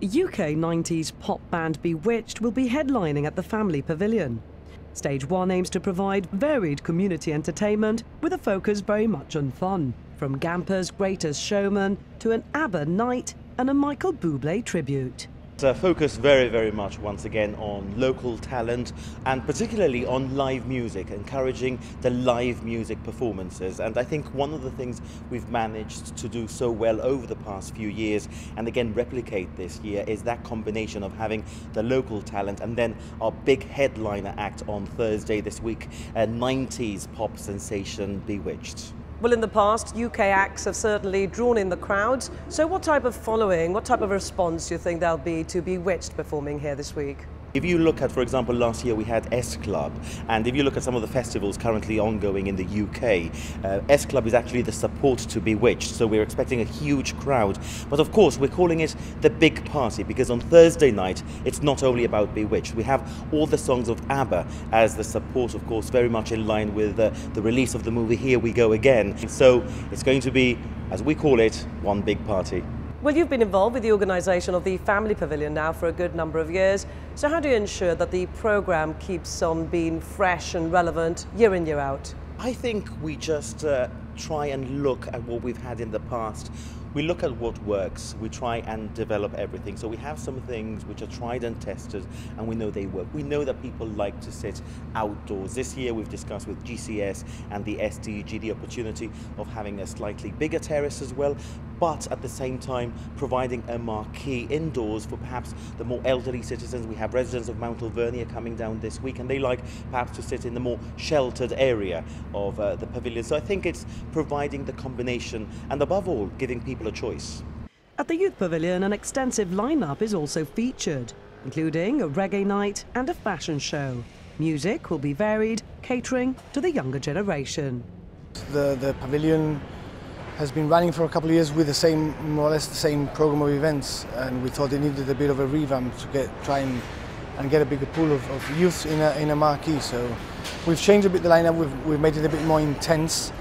UK 90s pop band Bewitched will be headlining at the Family Pavilion. Stage 1 aims to provide varied community entertainment with a focus very much on fun, from Gamper's Greatest Showman to an Abba night and a Michael Bublé tribute. Focus very much once again on local talent and particularly on live music, encouraging the live music performances. And I think one of the things we've managed to do so well over the past few years, and again replicate this year, is that combination of having the local talent and then our big headliner act on Thursday this week, a 90s pop sensation Bewitched. Well, in the past, UK acts have certainly drawn in the crowds. So what type of following, what type of response do you think there'll be to Bewitched performing here this week? If you look at, for example, last year we had S Club, and if you look at some of the festivals currently ongoing in the UK, S Club is actually the support to Bewitched, so we're expecting a huge crowd. But of course, we're calling it the big party, because on Thursday night, it's not only about Bewitched. We have all the songs of Abba as the support, of course, very much in line with the release of the movie Here We Go Again. So it's going to be, as we call it, one big party. Well, you've been involved with the organisation of the Family Pavilion now for a good number of years. So how do you ensure that the programme keeps on being fresh and relevant year in, year out? I think we just try and look at what we've had in the past. We look at what works, we try and develop everything. So we have some things which are tried and tested and we know they work. We know that people like to sit outdoors. This year we've discussed with GCS and the SDG the opportunity of having a slightly bigger terrace as well, but at the same time providing a marquee indoors for perhaps the more elderly citizens. We have residents of Mount Alvernia coming down this week and they like perhaps to sit in the more sheltered area of the pavilion. So I think it's providing the combination and above all giving people a choice. At the Youth Pavilion, an extensive lineup is also featured, including a reggae night and a fashion show. Music will be varied, catering to the younger generation. The pavilion has been running for a couple of years with the same, more or less the same program of events, and we thought it needed a bit of a revamp to try and get a bigger pool of youth in a marquee. So we've changed a bit the lineup. We've made it a bit more intense.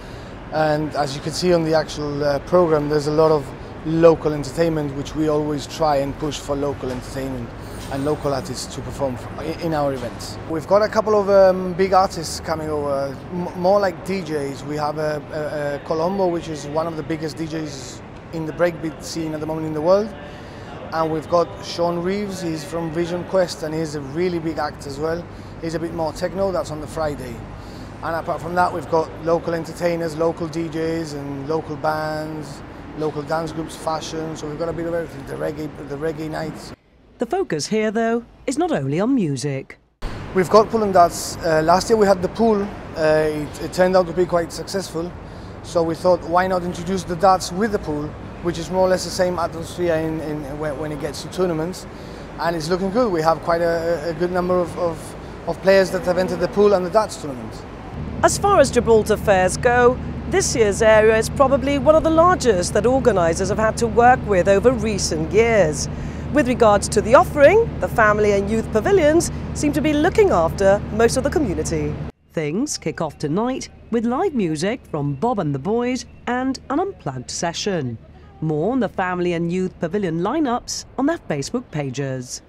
And as you can see on the actual program, there's a lot of local entertainment, which we always try and push for local entertainment and local artists to perform in our events. We've got a couple of big artists coming over, more like DJs. We have a Colombo, which is one of the biggest DJs in the breakbeat scene at the moment in the world. And we've got Sean Reeves, he's from Vision Quest and he's a really big act as well. He's a bit more techno, that's on the Friday. And apart from that, we've got local entertainers, local DJs and local bands, local dance groups, fashion, so we've got a bit of everything, the reggae nights. The focus here, though, is not only on music. We've got pool and darts. Last year we had the pool, it turned out to be quite successful, so we thought why not introduce the darts with the pool, which is more or less the same atmosphere when it gets to tournaments, and it's looking good. We have quite a good number of players that have entered the pool and the darts tournament. As far as Gibraltar Fairs go, this year's area is probably one of the largest that organisers have had to work with over recent years. With regards to the offering, the Family and Youth Pavilions seem to be looking after most of the community. Things kick off tonight with live music from Bob and the Boys and an unplugged session. More on the Family and Youth Pavilion lineups on their Facebook pages.